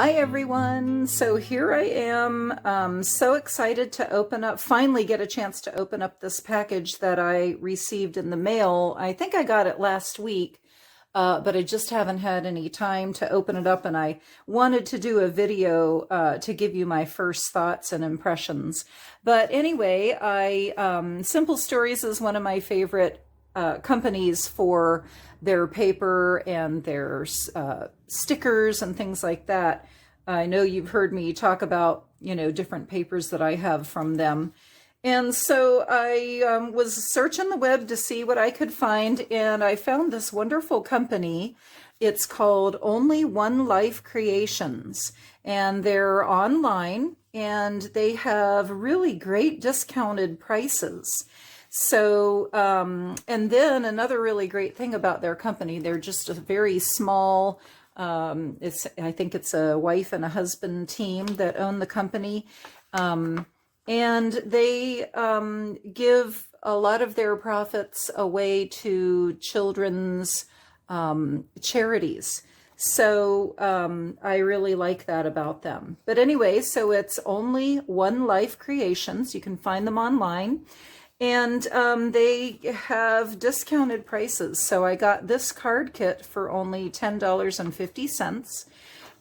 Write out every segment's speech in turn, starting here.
Hi everyone. So here I am, so excited to finally get a chance to open up this package that I received in the mail. I think I got it last week, but I just haven't had any time to open it up, and I wanted to do a video to give you my first thoughts and impressions. But anyway, Simple Stories is one of my favorite companies for their paper and their stickers and things like that. I know you've heard me talk about, different papers that I have from them. And so I was searching the web to see what I could find, and I found this wonderful company. It's called Only One Life Creations, and they're online, and they have really great discounted prices. So, and then another really great thing about their company, they're just a very small, I think it's a wife and a husband team that own the company. And they give a lot of their profits away to children's charities. So I really like that about them. But anyway, so it's Only One Life Creations. You can find them online. And they have discounted prices. So I got this card kit for only $10.50.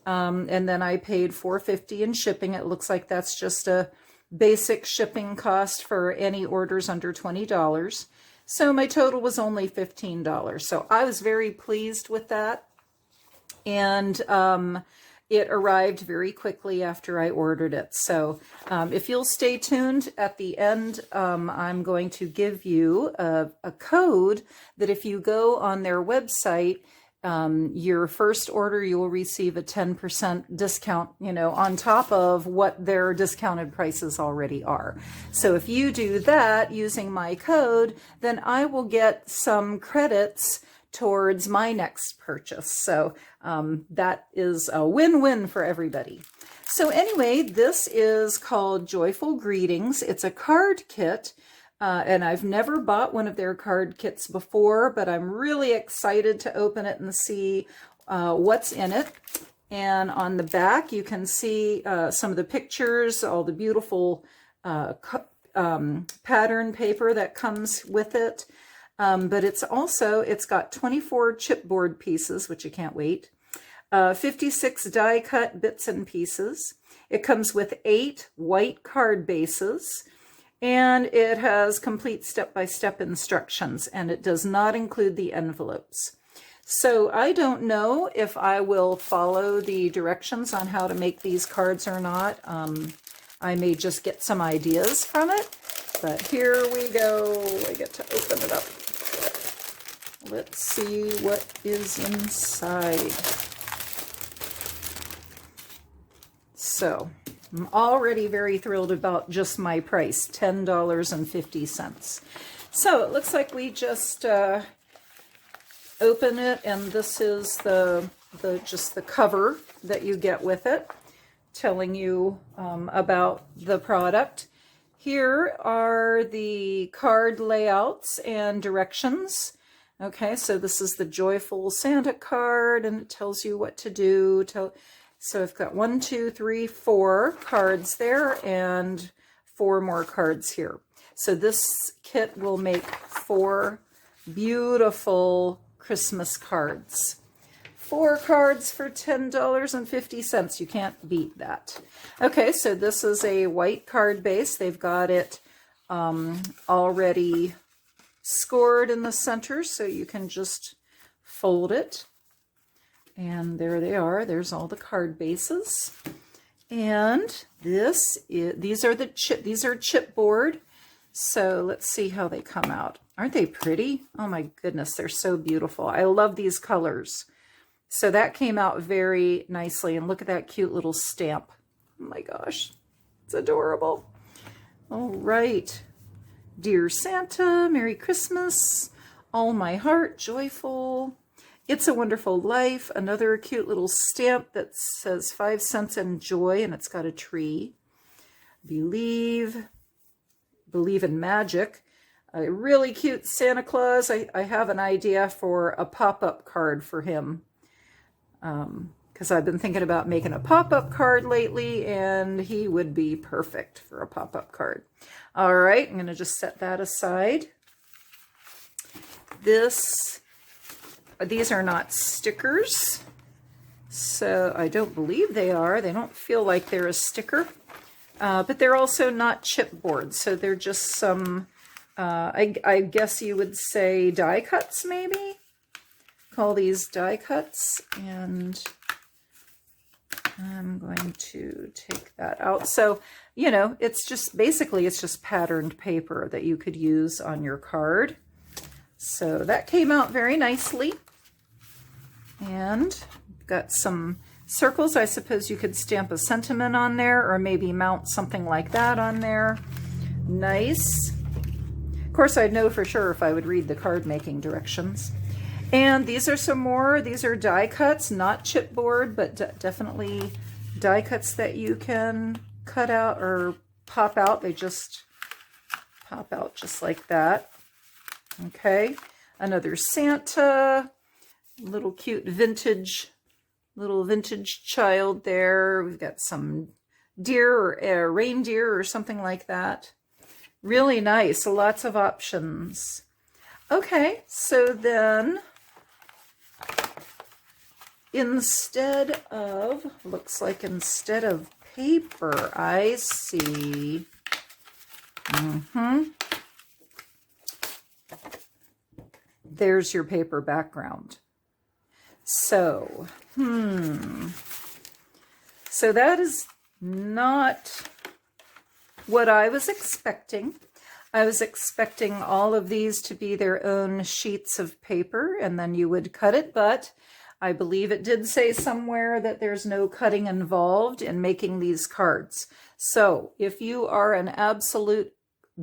And then I paid $4.50 in shipping. It looks like that's just a basic shipping cost for any orders under $20. So my total was only $15. So I was very pleased with that. And it arrived very quickly after I ordered it. So if you'll stay tuned at the end, I'm going to give you a code that if you go on their website, your first order, you will receive a 10% discount, on top of what their discounted prices already are. So if you do that using my code, then I will get some credits towards my next purchase. So that is a win-win for everybody. So anyway, this is called Joyful Greetings. It's a card kit, and I've never bought one of their card kits before, but I'm really excited to open it and see what's in it. And on the back, you can see some of the pictures, all the beautiful pattern paper that comes with it. But it's got 24 chipboard pieces, which I can't wait, 56 die cut bits and pieces. It comes with 8 white card bases, and it has complete step-by-step instructions, and it does not include the envelopes. So I don't know if I will follow the directions on how to make these cards or not. I may just get some ideas from it, but here we go. I get to open it up. Let's see what is inside. So, I'm already very thrilled about just my price, $10.50. So, it looks like we just open it, and this is just the cover that you get with it, telling you about the product. Here are the card layouts and directions. Okay, so this is the Joyful Santa card, and it tells you what to do. So I've got 1, 2, 3, 4 cards there, and 4 more cards here. So this kit will make 4 beautiful Christmas cards. 4 cards for $10.50. You can't beat that. Okay, so this is a white card base. They've got it already scored in the center, so you can just fold it. And there they are. There's all the card bases. And these are chipboard. So let's see how they come out. Aren't they pretty? Oh my goodness, they're so beautiful. I love these colors. So that came out very nicely, and look at that cute little stamp. Oh my gosh, it's adorable. All right. Dear Santa, Merry Christmas, all my heart, joyful. It's a Wonderful Life, another cute little stamp that says 5 cents and joy, and it's got a tree. Believe in magic. A really cute Santa Claus. I have an idea for a pop-up card for him, because I've been thinking about making a pop-up card lately, and he would be perfect for a pop-up card. All right, I'm going to just set that aside. These are not stickers, so I don't believe they are. They don't feel like they're a sticker, but they're also not chipboard, so they're just some, I guess you would say die cuts maybe? Call these die cuts, and I'm going to take that out. So, you know, it's just basically, it's just patterned paper that you could use on your card. So that came out very nicely. And got some circles. I suppose you could stamp a sentiment on there, or maybe mount something like that on there. Nice. Of course, I'd know for sure if I would read the card making directions. And these are some more. These are die cuts, not chipboard, but definitely die cuts that you can cut out or pop out. They just pop out just like that. Okay, another Santa, little cute vintage, little vintage child there. We've got some deer or a reindeer or something like that. Really nice, lots of options. Okay, so then instead of, looks like instead of paper, I see, there's your paper background. So, so that is not what I was expecting. I was expecting all of these to be their own sheets of paper, and then you would cut it, but I believe it did say somewhere that there's no cutting involved in making these cards. So if you are an absolute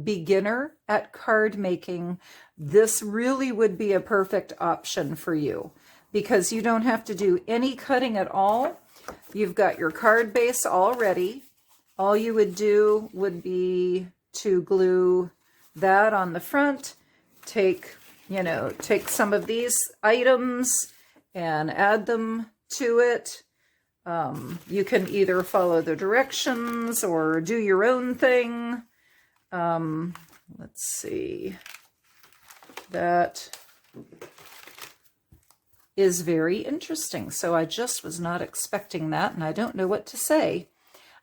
beginner at card making, this really would be a perfect option for you, because you don't have to do any cutting at all. You've got your card base already. All you would do would be to glue that on the front, take some of these items and add them to it. You can either follow the directions or do your own thing. Let's see. That is very interesting. So I just was not expecting that, and I don't know what to say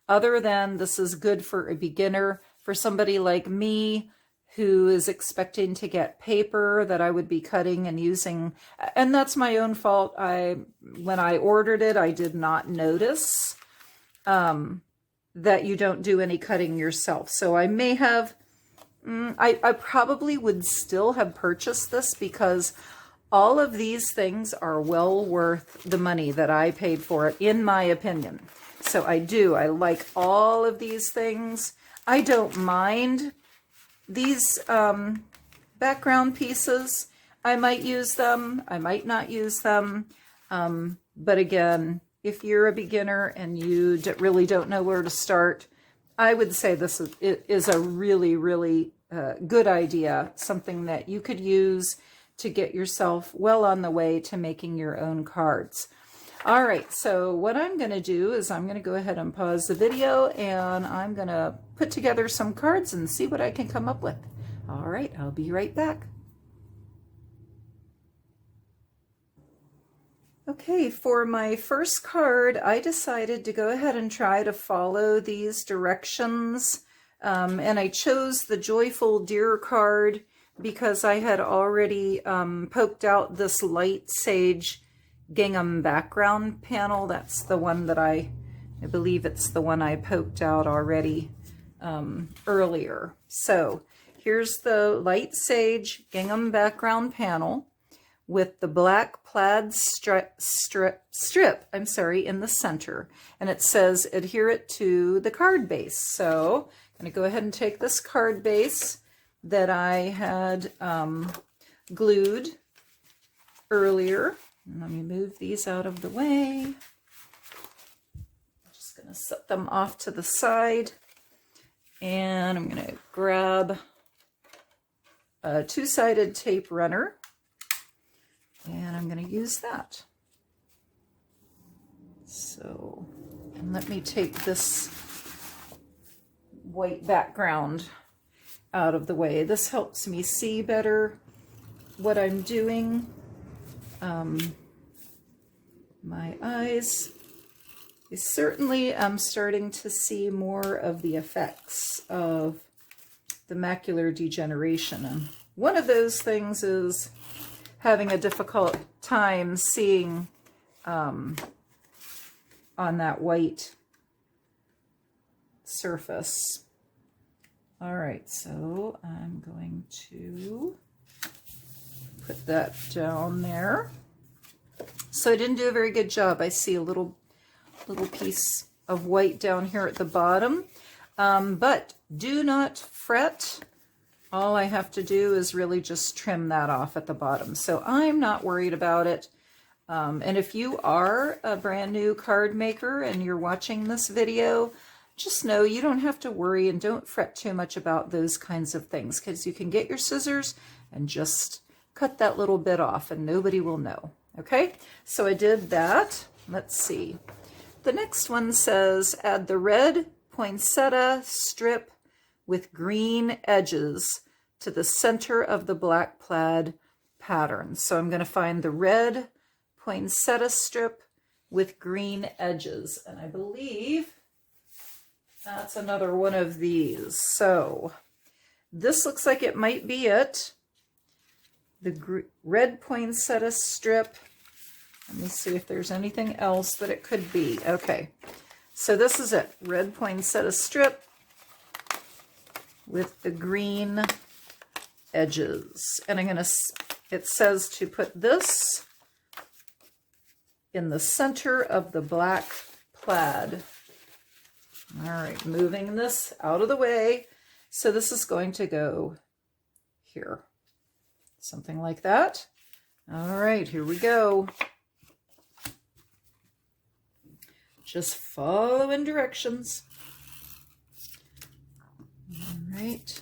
other than this is good for a beginner, for somebody like me who is expecting to get paper that I would be cutting and using. And that's my own fault. When I ordered it, I did not notice that you don't do any cutting yourself. So I may have, I probably would still have purchased this, because all of these things are well worth the money that I paid for it, in my opinion. So I like all of these things. I don't mind these background pieces. I might use them, I might not use them. But again, if you're a beginner and you really don't know where to start, I would say this is a really, really good idea, something that you could use to get yourself well on the way to making your own cards. All right, so what I'm going to do is I'm going to go ahead and pause the video, and I'm going to put together some cards and see what I can come up with. All right, I'll be right back. Okay, for my first card, I decided to go ahead and try to follow these directions, and I chose the Joyful Deer card because I had already poked out this light sage gingham background panel. That's the one that I believe it's the one I poked out already earlier. So here's the light sage gingham background panel with the black plaid strip in the center, and it says adhere it to the card base. So I'm going to go ahead and take this card base that I had glued earlier. Let me move these out of the way. I'm just going to set them off to the side. And I'm going to grab a two-sided tape runner. And I'm going to use that. So let me take this white background out of the way. This helps me see better what I'm doing. My eyes, I certainly am starting to see more of the effects of the macular degeneration. And one of those things is having a difficult time seeing on that white surface. All right, so I'm going to put that down there. So I didn't do a very good job. I see a little piece of white down here at the bottom, but do not fret. All I have to do is really just trim that off at the bottom. So I'm not worried about it. And if you are a brand new card maker and you're watching this video, just know you don't have to worry and don't fret too much about those kinds of things, because you can get your scissors and just cut that little bit off and nobody will know. Okay, so I did that. Let's see. The next one says, add the red poinsettia strip with green edges to the center of the black plaid pattern. So I'm going to find the red poinsettia strip with green edges. And I believe that's another one of these. So this looks like it might be it. The red poinsettia strip. Let me see if there's anything else that it could be. Okay, so this is it. Red poinsettia strip with the green edges. And I'm going to, it says to put this in the center of the black plaid. All right, moving this out of the way. So this is going to go here. Something like that. All right, here we go. Just following directions. All right.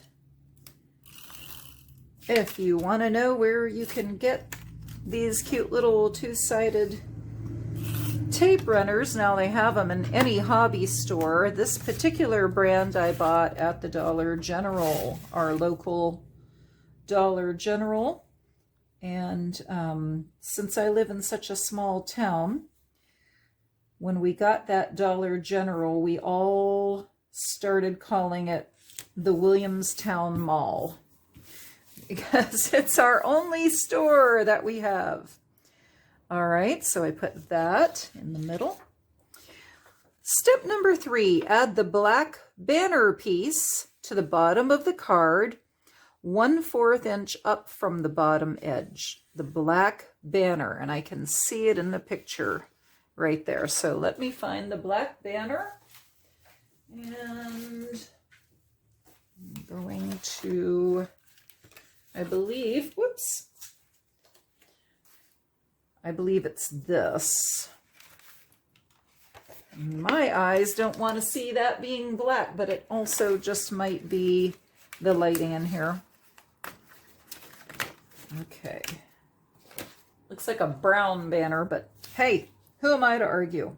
If you want to know where you can get these cute little two-sided tape runners, now they have them in any hobby store. This particular brand I bought at the Dollar General, our local Dollar General. And since I live in such a small town, when we got that Dollar General, we all started calling it the Williamstown Mall, because it's our only store that we have. All right, so I put that in the middle. Step number 3, add the black banner piece to the bottom of the card, 1/4 inch up from the bottom edge. The black banner, and I can see it in the picture right there. So let me find the black banner, and I'm going to, I believe it's this. My eyes don't want to see that being black, but it also just might be the lighting in here. Okay. Looks like a brown banner, but hey, who am I to argue?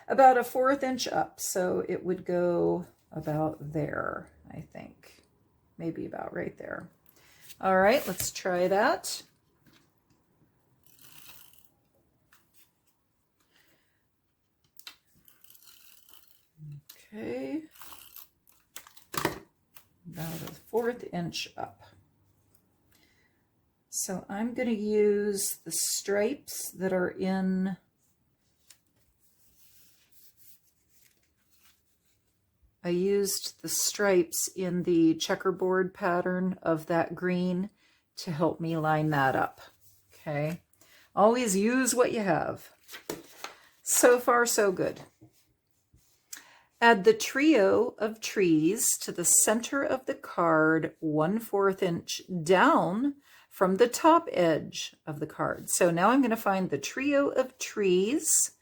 About 1/4 inch up, so it would go about there, I think. Maybe about right there. All right, let's try that. Okay. About 1/4 inch up. So I'm going to use the stripes that are in I used the stripes in the checkerboard pattern of that green to help me line that up. Okay. Always use what you have. So far, so good. Add the trio of trees to the center of the card, 1/4 inch down from the top edge of the card. So now I'm going to find the trio of trees,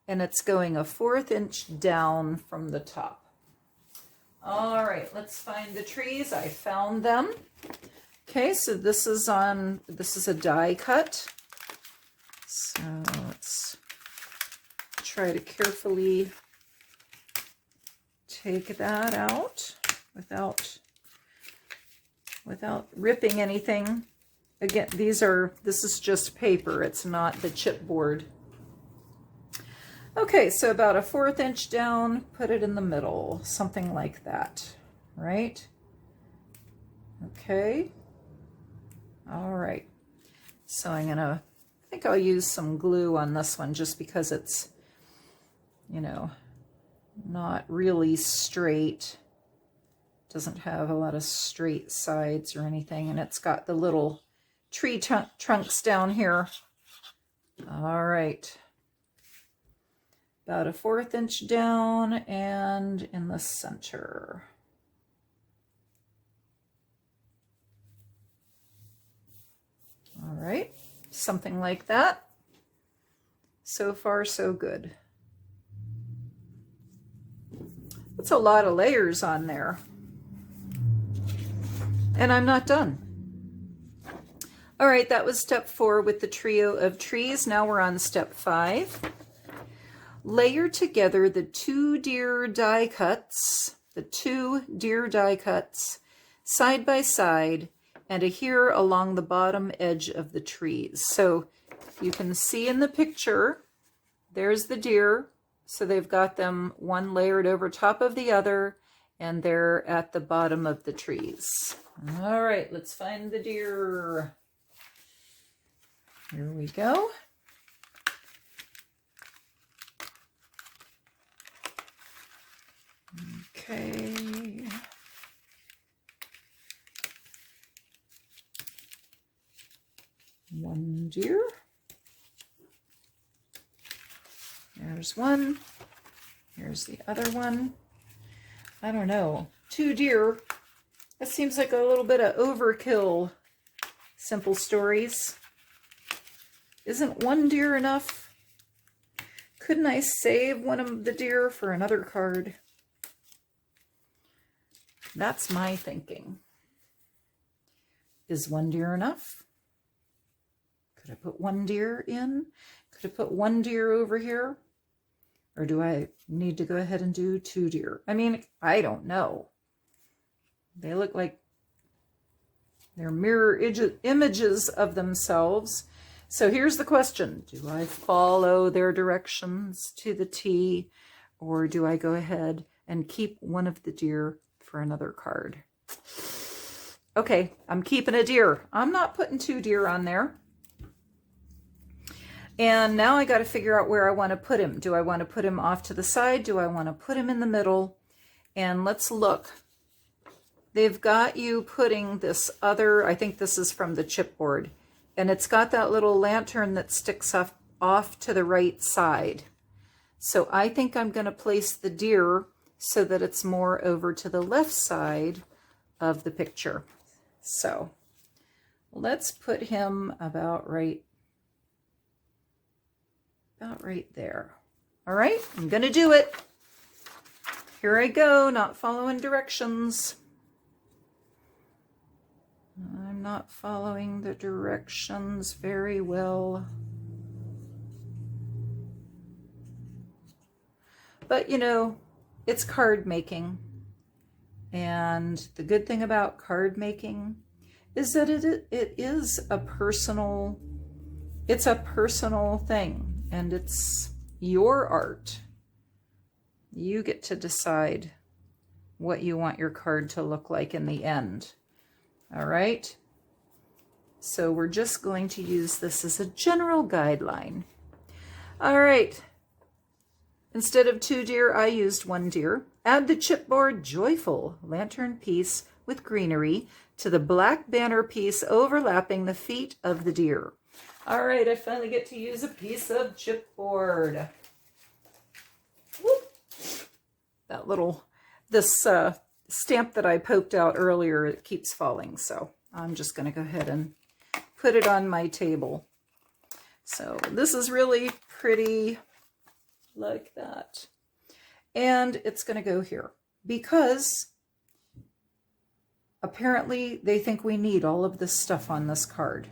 and it's going 1/4 inch down from the top. All right, let's find the trees. I found them. Okay, so this is a die cut. So let's try to carefully take that out without ripping anything. Again, this is just paper. It's not the chipboard. Okay, so about a 1/4 inch down, put it in the middle, something like that, right? Okay. All right. So I think I'll use some glue on this one just because it's, you know, not really straight. Doesn't have a lot of straight sides or anything, and it's got the little tree trunks down here. All right. About a 1/4 inch down and in the center. All right, something like that. So far, so good. That's a lot of layers on there. And I'm not done. All right, that was step 4 with the trio of trees. Now we're on step 5. Layer together the 2 deer die cuts, side by side, and adhere along the bottom edge of the trees. So you can see in the picture, there's the deer. So they've got them one layered over top of the other, and they're at the bottom of the trees. All right, let's find the deer. Here we go. Okay. One deer. There's one. Here's the other one. I don't know. 2 deer. That seems like a little bit of overkill. Simple stories. Isn't 1 deer enough? Couldn't I save one of the deer for another card? That's my thinking. Is 1 deer enough? Could I put 1 deer in? Could I put 1 deer over here? Or do I need to go ahead and do 2 deer? I mean, I don't know. They look like they're mirror images of themselves. So here's the question. Do I follow their directions to the T, or do I go ahead and keep one of the deer for another card? Okay, I'm keeping a deer. I'm not putting 2 deer on there. And now I got to figure out where I want to put him. Do I want to put him off to the side? Do I want to put him in the middle? And let's look. They've got you putting this other, I think this is from the chipboard, and it's got that little lantern that sticks off to the right side. So I think I'm going to place the deer so that it's more over to the left side of the picture. So let's put him about right there. All right, I'm going to do it. Here I go, not following directions. I'm not following the directions very well. But, you know, it's card making. And the good thing about card making is that it is a personal, it's a personal thing. And it's your art. You get to decide what you want your card to look like in the end. All right? So we're just going to use this as a general guideline. All right. Instead of 2 deer, I used 1 deer. Add the chipboard joyful lantern piece with greenery to the black banner piece overlapping the feet of the deer. All right, I finally get to use a piece of chipboard. Whoop. That little, this stamp that I poked out earlier, it keeps falling. So I'm just going to go ahead and put it on my table. So this is really pretty like that. And it's going to go here because apparently they think we need all of this stuff on this card.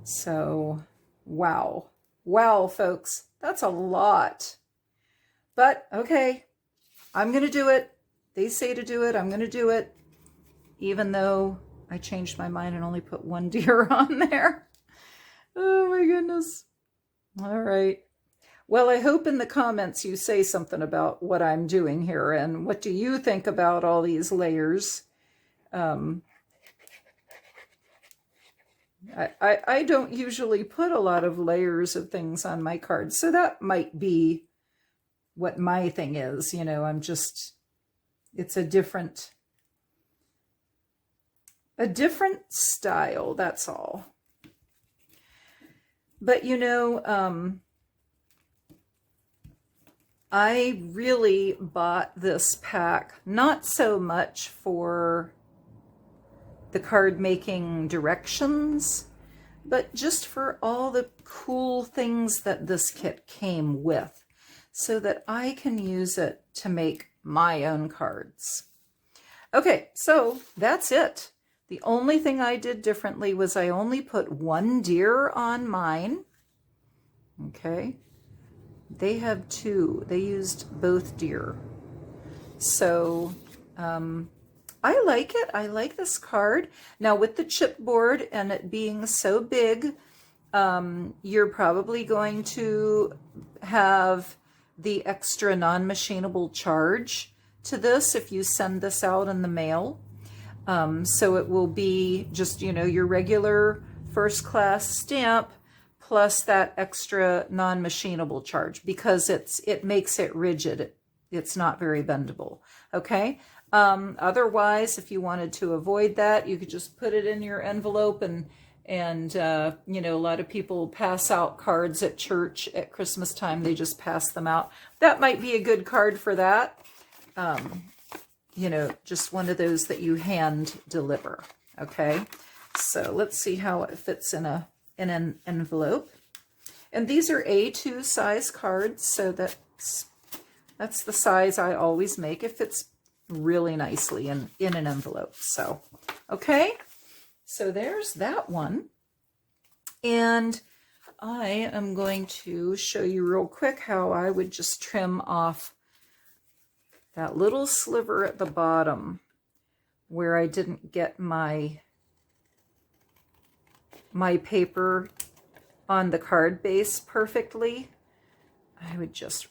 So, wow. Wow, folks, that's a lot. But okay, I'm going to do it. They say to do it. I'm going to do it. Even though I changed my mind and only put one deer on there. Oh my goodness. All right. Well, I hope in the comments you say something about what I'm doing here and what do you think about all these layers. I don't usually put a lot of layers of things on my cards, so that might be what my thing is. You know, it's a different style, that's all. But you know, I really bought this pack, not so much for the card making directions, but just for all the cool things that this kit came with, so that I can use it to make my own cards. Okay, so that's it. The only thing I did differently was I only put one deer on mine. Okay. They have two. They used both deer. So I like it. I like this card. Now with the chipboard and it being so big, you're probably going to have the extra non-machinable charge to this if you send this out in the mail. So it will be just, you know, your regular first class stamp plus that extra non-machinable charge, because it makes it rigid. It's not very bendable. Okay. Otherwise, if you wanted to avoid that, you could just put it in your envelope and you know, a lot of people pass out cards at church at Christmas time. They just pass them out. That might be a good card for that. You know, just one of those that you hand deliver. Okay. So let's see how it fits in an envelope. And these are A2 size cards, so that's the size I always make. It fits really nicely in an envelope. So, okay, so there's that one. And I am going to show you real quick how I would just trim off that little sliver at the bottom where I didn't get my paper on the card base perfectly. I would just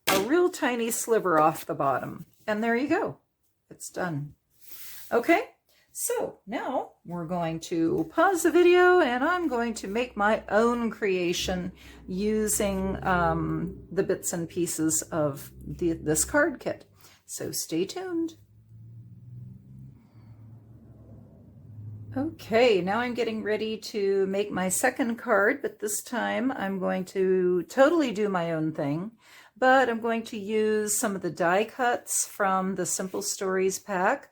a real tiny sliver off the bottom. And there you go. It's done. Okay, so now we're going to pause the video and I'm going to make my own creation using the bits and pieces of this card kit. So stay tuned. Okay, now I'm getting ready to make my second card, but this time I'm going to totally do my own thing, but I'm going to use some of the die cuts from the Simple Stories pack,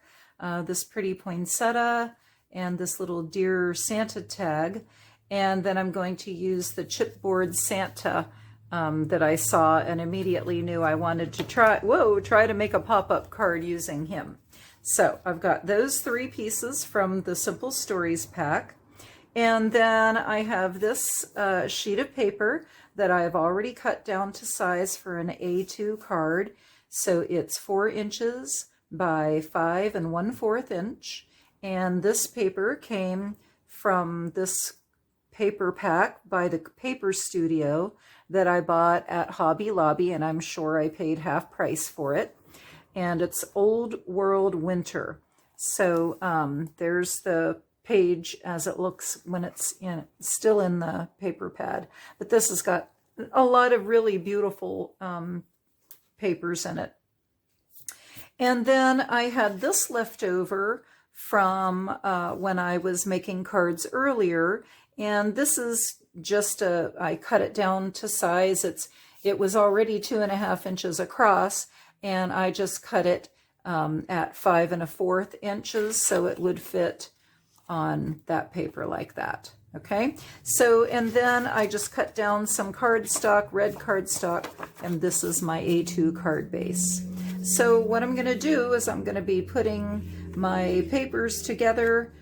this pretty poinsettia and this little deer Santa tag, and then I'm going to use the chipboard Santa that I saw and immediately knew I wanted to try to make a pop-up card using him. So I've got those three pieces from the Simple Stories pack. And then I have this sheet of paper that I've already cut down to size for an A2 card. So it's 4 inches by 5 1/4 inch. And this paper came from this paper pack by the Paper Studio that I bought at Hobby Lobby, and I'm sure I paid half price for it. And it's Old World Winter. So there's the page as it looks when it's still in the paper pad. But this has got a lot of really beautiful papers in it. And then I had this left over from when I was making cards earlier. And this is just I cut it down to size. It was already 2.5 inches across. And I just cut it at 5 1/4 inches so it would fit on that paper like that. Okay, so and then I just cut down some cardstock, red cardstock, and this is my A2 card base. So what I'm going to do is I'm going to be putting my papers together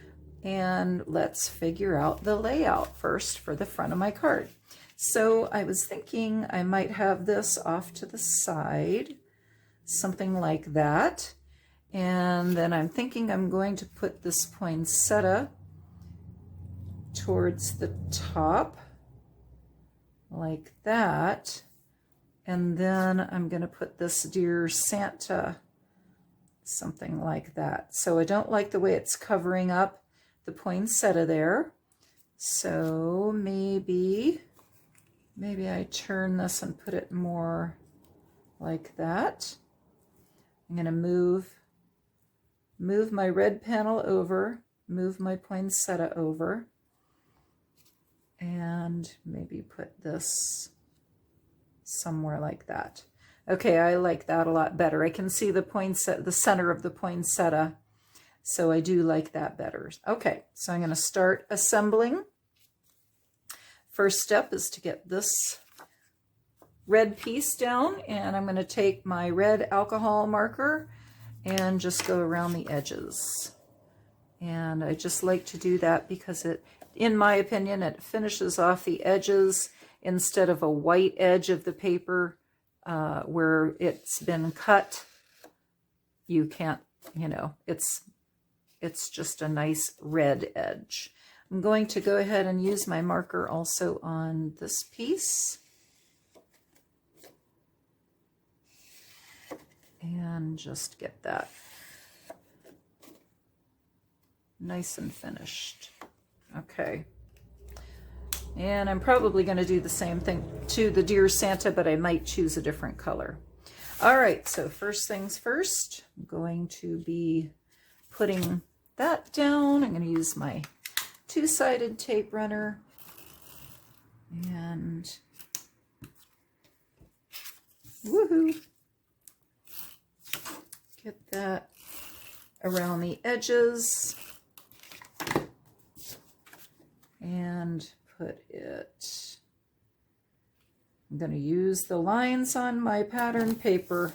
And let's figure out the layout first for the front of my card. So I was thinking I might have this off to the side, something like that. And then I'm thinking I'm going to put this poinsettia towards the top, like that. And then I'm going to put this Dear Santa, something like that. So I don't like the way it's covering up the poinsettia there. So maybe I turn this and put it more like that. I'm going to move my red panel over, move my poinsettia over, and maybe put this somewhere like that. Okay, I like that a lot better. I can see the poinsettia, the center of the poinsettia, so I do like that better. Okay, so I'm going to start assembling. First step is to get this red piece down, and I'm going to take my red alcohol marker and just go around the edges. And I just like to do that because it, in my opinion, it finishes off the edges instead of a white edge of the paper where it's been cut. You can't, you know, it's just a nice red edge. I'm going to go ahead and use my marker also on this piece. And just get that nice and finished. Okay. And I'm probably going to do the same thing to the Dear Santa, but I might choose a different color. All right, so first things first, I'm going to be putting that down. I'm going to use my two-sided tape runner and woohoo! Get that around the edges and put it, I'm going to use the lines on my pattern paper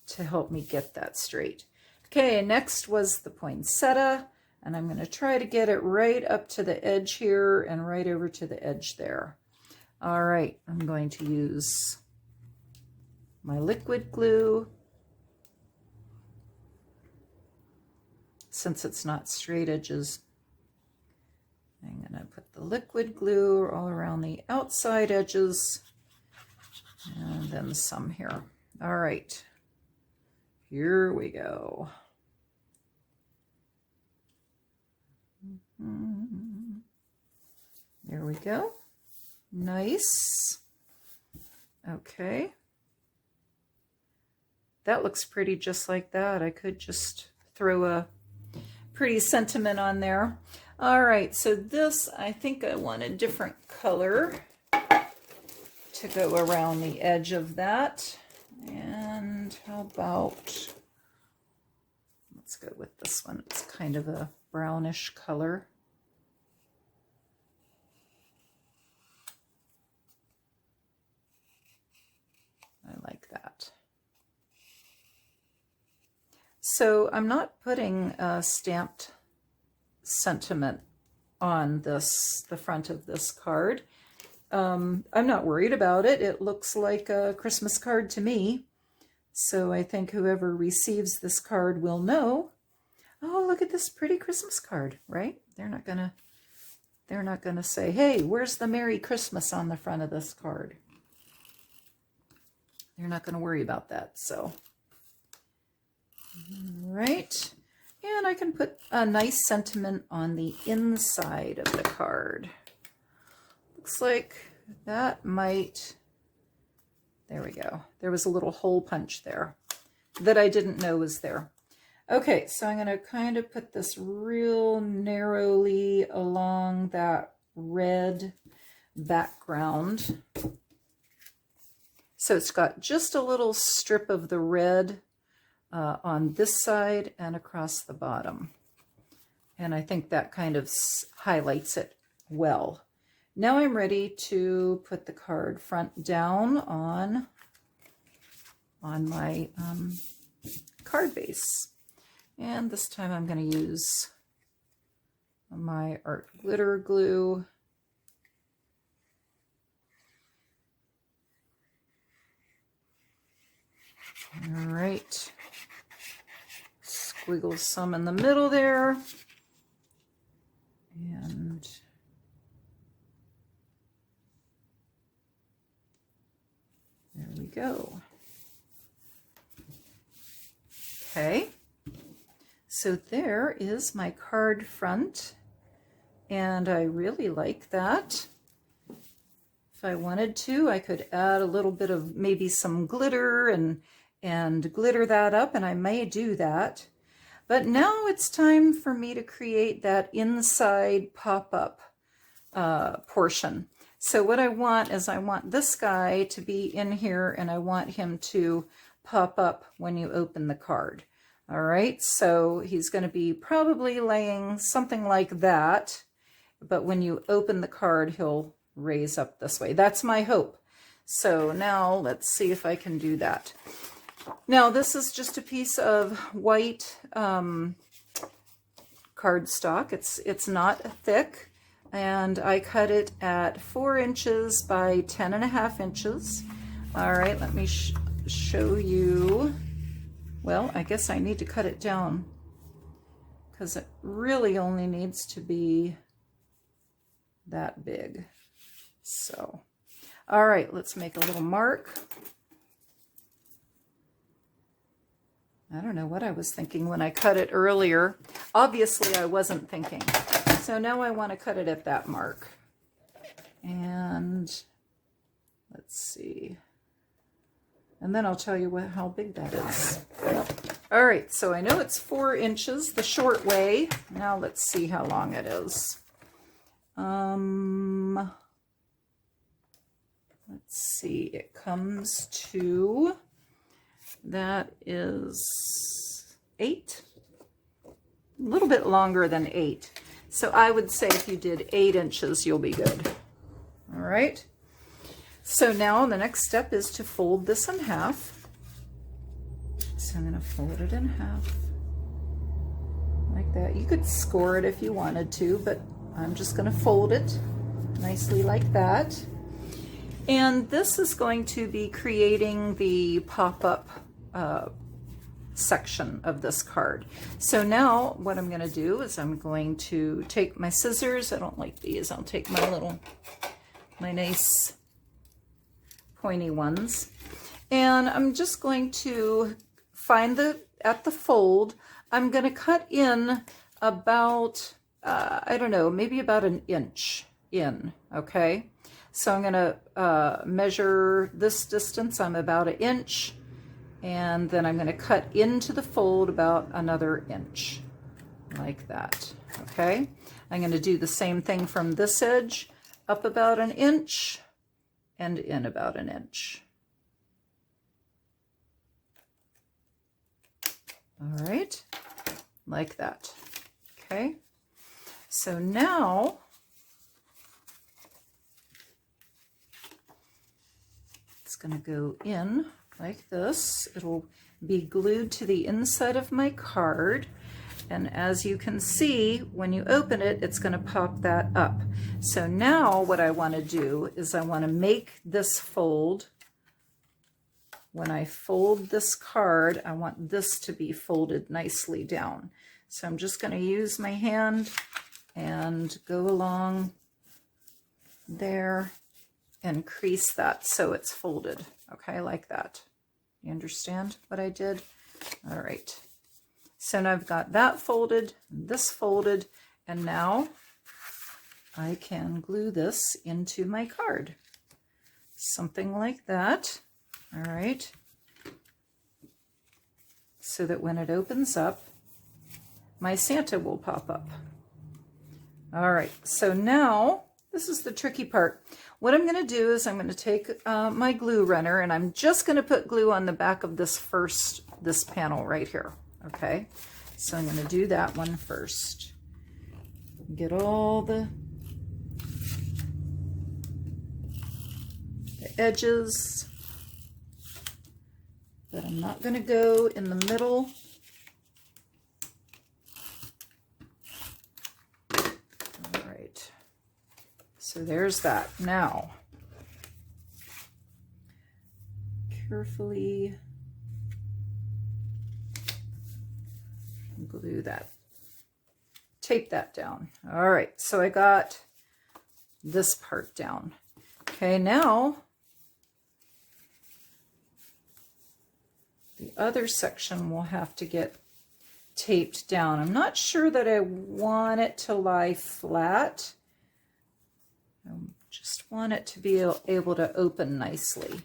to help me get that straight. Okay, next was the poinsettia, and I'm going to try to get it right up to the edge here and right over to the edge there. All right, I'm going to use my liquid glue. Since it's not straight edges, I'm going to put the liquid glue all around the outside edges and then some here. All right, here we go. There we go. Nice. Okay. That looks pretty just like that. I could just throw a pretty sentiment on there. All right, so this, I think I want a different color to go around the edge of that. And how about, let's go with this one. It's kind of a brownish color. I like that. So I'm not putting a stamped sentiment on this, the front of this card. I'm not worried about it. It looks like a Christmas card to me. So I think whoever receives this card will know, oh, look at this pretty Christmas card, right? They're not gonna say, hey, where's the Merry Christmas on the front of this card? They're not gonna worry about that, so. All right, and I can put a nice sentiment on the inside of the card. Looks like that might, there we go. There was a little hole punch there that I didn't know was there. Okay, so I'm going to kind of put this real narrowly along that red background. So it's got just a little strip of the red on this side and across the bottom. And I think that kind of highlights it well. Now I'm ready to put the card front down on my card base. And this time I'm going to use my art glitter glue. All right. Squiggle some in the middle there. And there we go. Okay. So there is my card front. And I really like that. If I wanted to, I could add a little bit of maybe some glitter and glitter that up, and I may do that. But now it's time for me to create that inside pop-up portion. So what I want is I want this guy to be in here, and I want him to pop up when you open the card. All right, so he's going to be probably laying something like that, but when you open the card, he'll raise up this way. That's my hope. So now let's see if I can do that. Now this is just a piece of white cardstock. It's not thick, and I cut it at 4 inches by 10.5 inches. All right, let me show you. Well, I guess I need to cut it down because it really only needs to be that big. So, all right, let's make a little mark. I don't know what I was thinking when I cut it earlier. Obviously, I wasn't thinking. So now I want to cut it at that mark. And let's see. And then I'll tell you how big that is. All right, so I know it's 4 inches the short way. Now let's see how long it is. Let's see, it comes to, that is 8, a little bit longer than 8. So I would say if you did 8 inches, you'll be good. All right. So now the next step is to fold this in half. So I'm going to fold it in half like that. You could score it if you wanted to, but I'm just going to fold it nicely like that. And this is going to be creating the pop-up section of this card. So now what I'm going to do is I'm going to take my scissors. I don't like these. I'll take my nice pointy ones. And I'm just going to find at the fold, I'm going to cut in about, I don't know, maybe about an inch in, okay? So I'm going to measure this distance. I'm about 1 inch, and then I'm going to cut into the fold about another inch, like that, okay? I'm going to do the same thing from this edge, up about 1 inch, and in about 1 inch. All right, like that, okay? So now, it's going to go in like this. It'll be glued to the inside of my card. And as you can see, when you open it, it's going to pop that up. So now what I want to do is I want to make this fold. When I fold this card, I want this to be folded nicely down. So I'm just going to use my hand and go along there and crease that so it's folded, okay, like that. You understand what I did? All right. So now I've got that folded, this folded, and now I can glue this into my card. Something like that, all right? So that when it opens up, my Santa will pop up. All right, so now, this is the tricky part. What I'm going to do is I'm going to take my glue runner, and I'm just going to put glue on the back of this panel right here, okay? So I'm going to do that one first. Get all the edges, but I'm not going to go in the middle. So there's that. Now, carefully glue that, tape that down. All right, so I got this part down. Okay, now the other section will have to get taped down. I'm not sure that I want it to lie flat. I just want it to be able to open nicely.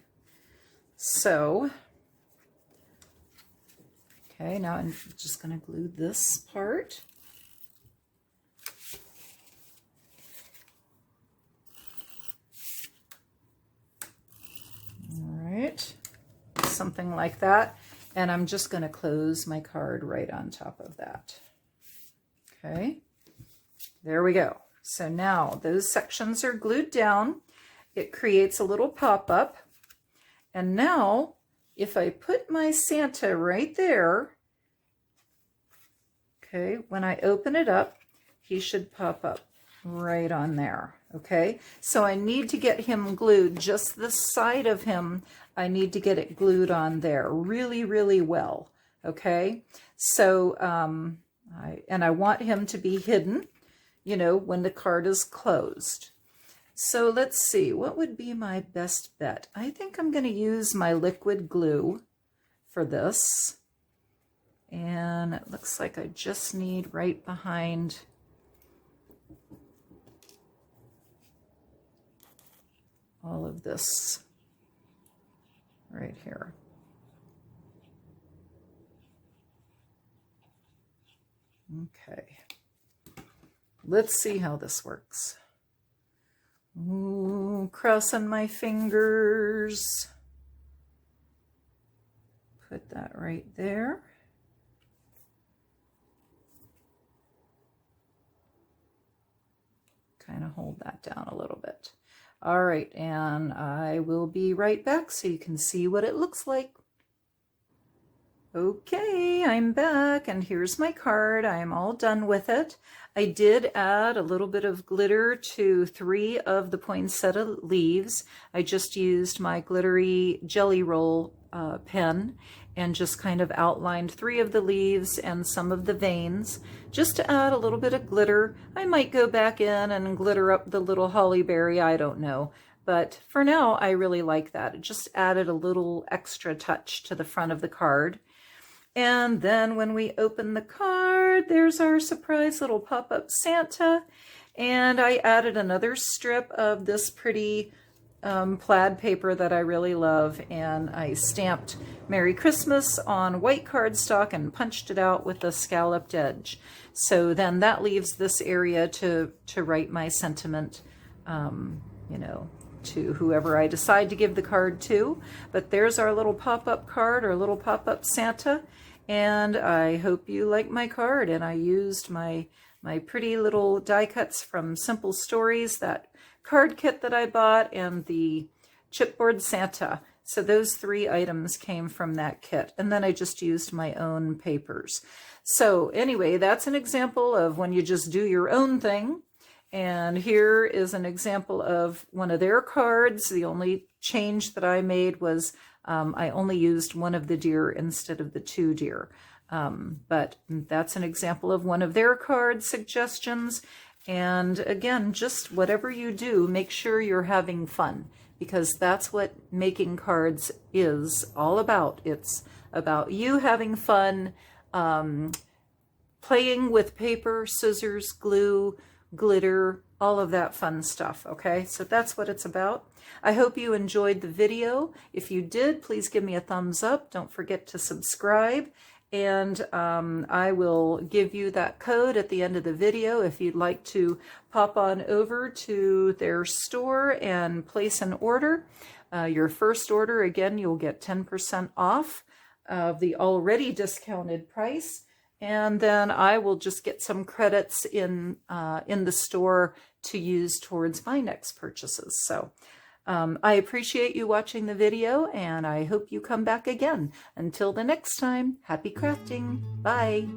So, okay, now I'm just going to glue this part. All right, something like that. And I'm just going to close my card right on top of that. Okay, there we go. So now those sections are glued down. It creates a little pop-up. And now if I put my Santa right there, okay, when I open it up, he should pop up right on there. Okay, so I need to get him glued, just the side of him, I need to get it glued on there really, really well. Okay, so I want him to be hidden, you know, when the card is closed. So let's see, what would be my best bet? I think I'm going to use my liquid glue for this. And it looks like I just need right behind all of this right here. Okay, let's see how this works. Ooh, crossing my fingers. Put that right there. Kind of hold that down a little bit. All right, and I will be right back so you can see what it looks like. Okay, I'm back, and here's my card. I'm all done with it. I did add a little bit of glitter to 3 of the poinsettia leaves. I just used my glittery jelly roll pen and just kind of outlined 3 of the leaves and some of the veins just to add a little bit of glitter. I might go back in and glitter up the little holly berry, I don't know. But for now, I really like that. It just added a little extra touch to the front of the card. And then when we open the card, there's our surprise little pop-up Santa. And I added another strip of this pretty plaid paper that I really love. And I stamped Merry Christmas on white cardstock and punched it out with a scalloped edge. So then that leaves this area to write my sentiment, you know, to whoever I decide to give the card to. But there's our little pop-up card, our little pop-up Santa. And I hope you like my card. And I used my pretty little die cuts from Simple Stories, that card kit that I bought, and the chipboard Santa. So those 3 items came from that kit. And then I just used my own papers. So anyway, that's an example of when you just do your own thing. And here is an example of one of their cards. The only change that I made was I only used one of the deer instead of the 2 deer. But that's an example of one of their card suggestions. And again, just whatever you do, make sure you're having fun, because that's what making cards is all about. It's about you having fun, playing with paper, scissors, glue, glitter, all of that fun stuff. Okay, so that's what it's about. I hope you enjoyed the video. If you did, please give me a thumbs up. Don't forget to subscribe. And I will give you that code at the end of the video if you'd like to pop on over to their store and place an order. Your first order, again, you'll get 10% off of the already discounted price. And then I will just get some credits in the store to use towards my next purchases. So I appreciate you watching the video, and I hope you come back again. Until the next time, happy crafting. Bye.